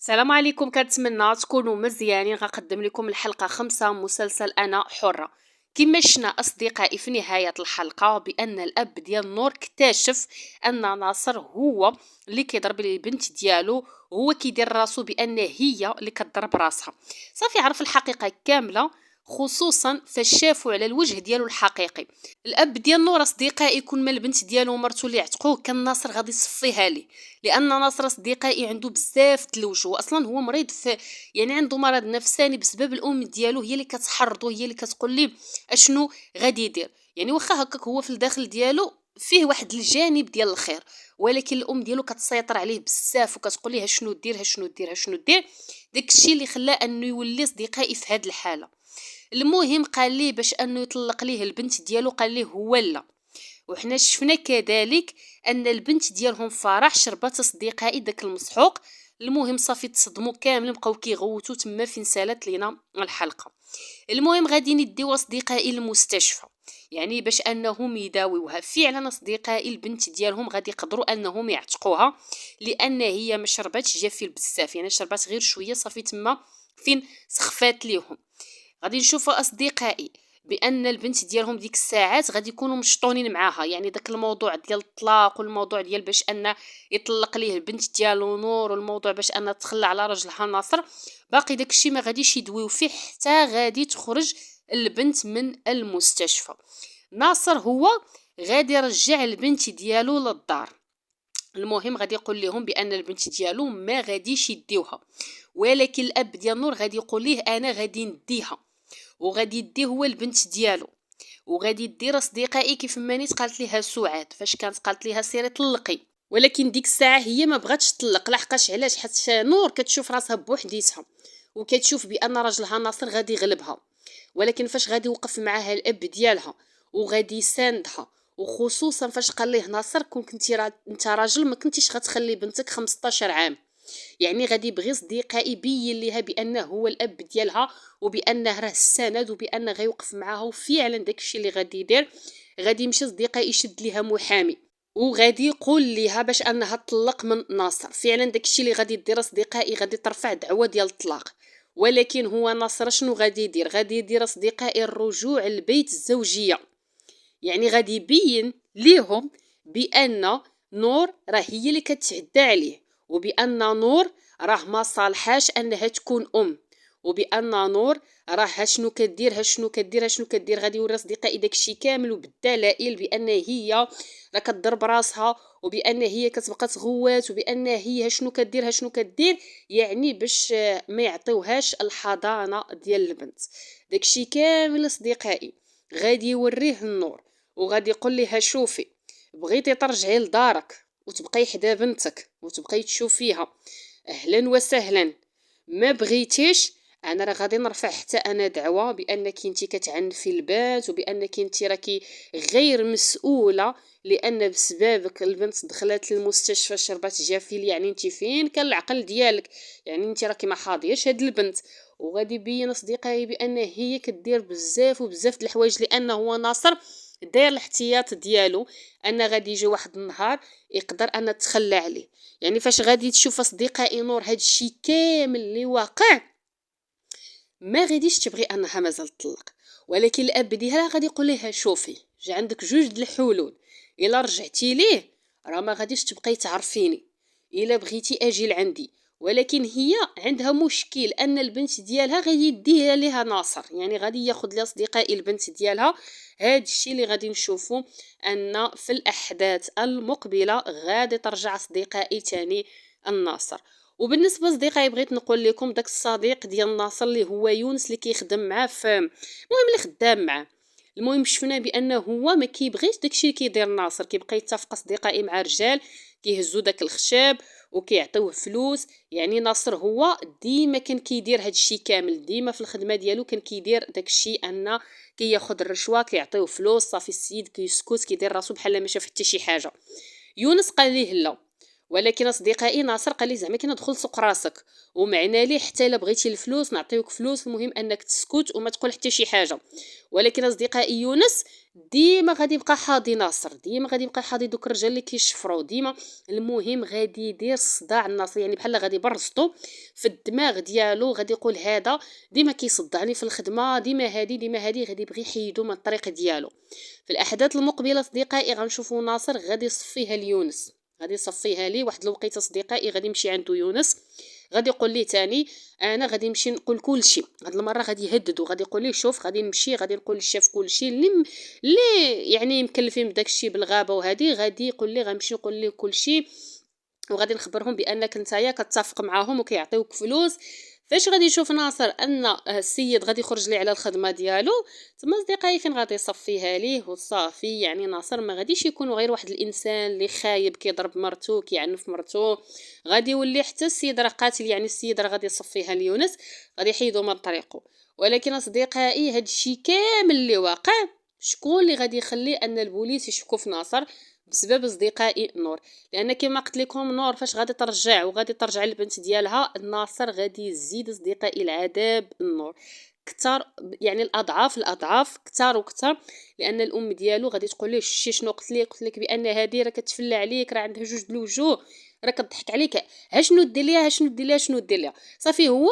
السلام عليكم، كنتمنى تكونوا مزيانين. غنقدم لكم الحلقة 5 من مسلسل أنا حرة. كما شفنا أصدقائي في نهاية الحلقة بأن الأب ديال نور اكتشف أن ناصر هو اللي كيضرب البنت ديالو، وهو كيدير راسو بأن هي اللي كتضرب راسها. صافي عرف الحقيقة كاملة، خصوصا فاش شافوا على الوجه ديالو الحقيقي. الاب ديال نور اصدقائي كون ما البنت ديالو ومرتو اللي عتقوه كان ناصر غادي يصفيها ليه، لان ناصر اصدقائي عنده بزاف تلوج، هو اصلا هو مريض في يعني عنده مرض نفساني بسبب الام ديالو هي اللي كتحرضو، هي اللي كتقول ليه اشنو غادي يدير. يعني واخا هكاك هو في الداخل ديالو فيه واحد الجانب ديال الخير، ولكن الام ديالو كتسيطر عليه بزاف وكتقول ليه شنو دير شنو دير شنو دير. داكشي اللي خلاه انه يولي اصدقائي في هاد الحاله. المهم قال ليه باش انه يطلق ليه البنت ديالو، قال ليه هو لا. وحنا شفنا كذلك ان البنت ديالهم فرح شربت اصدقائي داك المسحوق. المهم صافي تصدموا كاملين، بقاو كيغوتوا تما فين سالت لينا الحلقه. المهم غادي نديو اصدقائي المستشفى، يعني باش انهم يداويوها. فعلا اصدقائي البنت ديالهم غادي يقدروا انهم يعتقوها، لان هي ما شربتش جافيل بزاف، يعني شربت غير شويه صافي تما فين سخفات ليهم. غادي نشوفوا اصدقائي بان البنت ديالهم ديك الساعات غادي يكونوا مشطونين معاها، يعني داك الموضوع ديال الطلاق والموضوع ديال باش ان يطلق ليه البنت ديالو نور، والموضوع باش ان تخلى على رجلها ناصر، باقي داكشي ما غاديش يدويو فيه حتى غادي تخرج البنت من المستشفى. ناصر هو غادي يرجع البنت ديالو للدار. المهم غادي يقول لهم بان البنت ديالو ما غاديش يديوها، ولكن الاب ديال نور غادي يقول ليه انا غادي نديها، وغادي يديه هو البنت ديالو، وغادي دير اصدقائي كيف ما نيت قالت ليها سعاد فاش كانت قالت ليها سيري طلقي. ولكن ديك الساعه هي ما بغاتش تطلق، لحقاش علاش؟ حتى نور كتشوف راسها بوحديتها وكتشوف بان راجلها ناصر غادي يغلبها. ولكن فاش غادي يوقف معاها الاب ديالها وغادي يساندها، وخصوصا فاش قال ليه ناصر كون كنتي انت راجل ما كنتيش غتخلي بنتك 15 عام، يعني غادي يبغي صديقه يبين ليها بانه هو الاب ديالها، وبانه راه السند، وبانه غيوقف معاها. وفعلا داكشي اللي غادي يدير، غادي يمشي صديقه يشد ليها محامي وغادي يقول ليها باش انها تطلق من ناصر. فعلا داكشي اللي غادي دير اصدقائي، غادي ترفع دعوه ديال الطلاق. ولكن هو ناصر شنو غادي يدير؟ غادي يدير اصدقائي الرجوع لبيت الزوجيه، يعني غادي يبين ليهم بان نور راه هي اللي كتعدى عليه، وبان نور راه ما صالحاش انها تكون وبان نور راه شنو كدير شنو كدير. غادي يوري اصدقائي داكشي كامل وبالدلائل بان هي راه كتضرب راسها، وبان هي كتبقى تغوات، وبان هي شنو كدير، يعني باش ما يعطيوهاش الحضانه ديال البنت. داكشي كامل اصدقائي غادي يوريه النور، وغادي يقول لها شوفي بغيتي ترجعي لدارك وتبقاي حدا بنتك وتبقاي تشوفيها اهلا وسهلا، ما بغيتيش انا راه غادي نرفع حتى انا دعوه بانك انت كتعنفي البنت، وبانك انت راكي غير مسؤوله، لان بسببك البنت دخلت للمستشفى شربت جافيل. يعني انت فين كان العقل ديالك؟ يعني انت راكي ما حاضياش هاد البنت. وغادي يبين اصدقائي بان هي كدير بزاف وبزاف د الحوايج، لانه هو ناصر داير الاحتياط ديالو ان غادي يجي واحد النهار يقدر ان تخلى عليه. يعني فاش غادي تشوف اصدقائي نور هاد الشيء كامل اللي واقع، ما غاديش تبغي انها مازال تطلق. ولكن الاب ديالها غادي يقول لها شوفي جا عندك جوج د الحلول، الا رجعتي ليه راه ما غاديش تبقاي تعرفيني، الا بغيتي اجي لعندي. ولكن هي عندها مشكل ان البنت ديالها غادي يديها ليها ناصر، يعني غادي ياخذ لاصدقائي البنت ديالها. هاد الشيء اللي غادي نشوفو ان في الاحداث المقبله غادي ترجع اصدقائي تاني الناصر. وبالنسبه لصديقائي بغيت نقول لكم داك الصديق ديال ناصر اللي هو يونس اللي كيخدم معاه في المهم اللي خدام معاه. المهم شفنا بانه هو ما كيبغيش داكشي اللي كيدير ناصر، كيبقى يتفق اصدقائي مع رجال كيهزوا داك الخشب وكيعطيوه فلوس. يعني ناصر هو ديما كان كيدير هادشي كامل، ديما في الخدمه ديالو كان كيدير داكشي ان كياخذ الرشوه كيعطيوه فلوس، صافي السيد كيسكت كيدير راسو بحال ما شاف حتى شي حاجه. يونس قال ليه لا، ولكن اصدقائي ناصر قال لي زعما كي ندخل سوق راسك، ومعنا ليه حتى الا بغيتي الفلوس نعطيوك فلوس، المهم انك تسكت وما تقول حتى شي حاجه. ولكن اصدقائي يونس ديما غادي يبقى حاضي ناصر، ديما غادي يبقى حاضي دوك الرجال اللي كيشفروا ديما. المهم غادي يدير صداع الناصر، يعني بحال غادي يبرزطو في الدماغ ديالو، غادي يقول هذا ديما كيصدعني في الخدمه، ديما هادي ديما هادي، غادي يبغي يحيدو من الطريق ديالو. في الاحداث المقبله اصدقائي غنشوفوا ناصر غادي يصفيها ليونس، غادي يصفيها لي واحد الوقيته اصدقائي، غادي يمشي عندو يونس، غادي يقول ليه تاني انا غادي نمشي نقول كل شيء. هاد المره غادي يهدد وغادي يقول ليه شوف غادي نمشي غادي نقول للشاف كل شيء اللي يعني مكلفين بداك الشيء بالغابه، وهادي غادي يقول ليه غنمشي نقول ليه كل شيء، وغادي نخبرهم بانك نتايا كتتفق معاهم وكيعطيوك فلوس. فاش غادي يشوف ناصر ان السيد غادي يخرج ليه على الخدمه ديالو، تما اصدقائي فين غادي يصفيها ليه وصافي. يعني ناصر ما غاديش يكون غير واحد الانسان اللي خايب كيضرب مرتو كيعنف مرتو، غادي يولي حتى السيد راه قاتل، يعني السيد راه غادي يصفيها ليونس، غادي يحيدو من طريقه. ولكن اصدقائي هادشي كامل اللي واقع، شكون اللي غادي يخلي ان البوليس يشكو في ناصر؟ بسبب اصدقائي نور. لان كما قلت لكم نور فاش غادي ترجع وغادي ترجع البنت ديالها، ناصر غادي يزيد اصدقائي العذاب النور كثر، يعني الاضعاف كثر وكثر. لان الام ديالو غادي تقول له شتي شنو قلت لك بان هذه راه كتفلى عليك، راه عندها جوج الوجوه، راه كضحك عليك، ها شنو دير ليها ها شنو دير ليها شنو دير ليها. صافي هو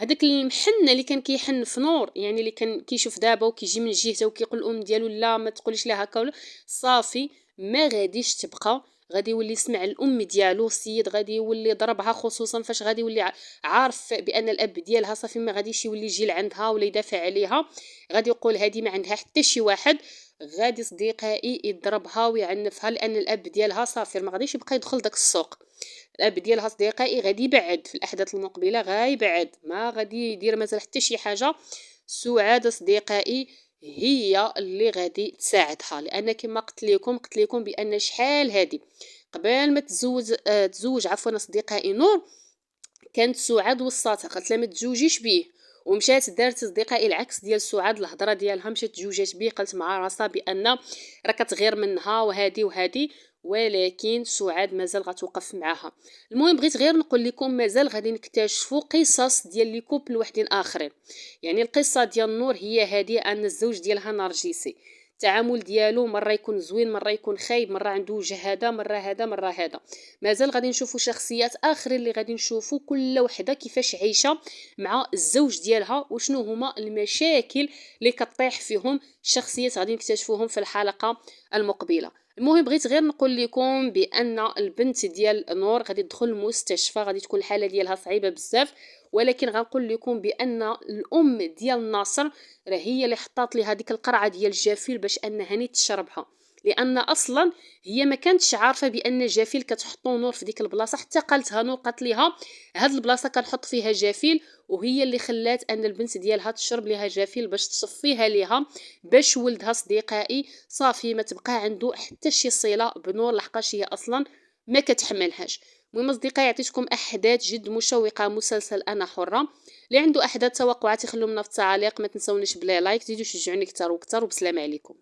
هذاك المحن اللي كان كيحن في نور، يعني اللي كان كيشوف دابا وكيجي من جهته وكيقول الام ديالو لا ما تقوليش لها هكا ولا صافي ما غاديش تبقى، غادي يولي يسمع الام ديالو. السيد غادي يولي ضربها، خصوصا فاش غادي يولي عارف بان الاب ديالها صافي ما غاديش يولي يجي لعندها ولا يدافع عليها، غادي يقول هذه ما عندها حتى شي واحد، غادي صديقائي يضربها ويعنفها، لان الاب ديالها صافي ما غاديش يبقى يدخل داك السوق. الاب ديالها صديقائي غادي يبعد في الاحداث المقبله، غايبعد ما غادي يدير مازال حتى شي حاجه. سعاد صديقائي هي اللي غادي تساعدها، لان كما قلت لكم بان شحال هذه قبل ما تزوج عفوا اصدقائي نور، كانت سعاد وصاتها قالت لها ما تزوجيش بيه، ومشات دارت اصدقائي العكس ديال سعاد، الهضره ديالها مشات تزوجات بيه، قالت مع راسها بان راه كتغير منها وهادي وهادي. ولكن سعاد مازال غتوقف معاها. المهم بغيت غير نقول لكم مازال غادي نكتشفوا قصص ديال لي كوبل وحدين اخرين. يعني القصه ديال نور هي هذه، ان الزوج ديالها نرجسي، التعامل ديالو مره يكون زوين مره يكون خايب، مره عنده وجه هذا مره هذا مره هذا. مازال غادي نشوفوا شخصيات اخرين اللي غادي نشوفوا كل وحده كيفاش عايشه مع الزوج ديالها، وشنو هما المشاكل اللي كطيح فيهم الشخصيات، غادي نكتشفوهم في الحلقه المقبله. المهم بغيت غير نقول لكم بان البنت ديال نور غادي تدخل المستشفى، غادي تكون الحاله ديالها صعيبه بزاف. ولكن غنقول لكم بان الام ديال ناصر راه هي اللي حطات لي هذيك القرعه ديال الجافيل باش انها ني تشربها، لان اصلا هي ما كانتش عارفه بان جافيل كتحطو نور في ديك البلاصه، حتى قالتها نور قالت ليها هاد البلاصه كنحط فيها جافيل، وهي اللي خلات ان البنت ديالها تشرب ليها جافيل باش تصفيها ليها، باش ولدها صديقائي صافي ما تبقى عنده حتى شي صله بنور، لحقاش هي اصلا ما كتحملهاش. المهم اصدقائي عطيتكم احداث جد مشوقه مسلسل انا حره. اللي عنده احداث توقعات يخلو لنا في التعاليق، ما تنسونيش بلا لايك، زيدوا شجعوني اكثر واكثر، وبسلام عليكم.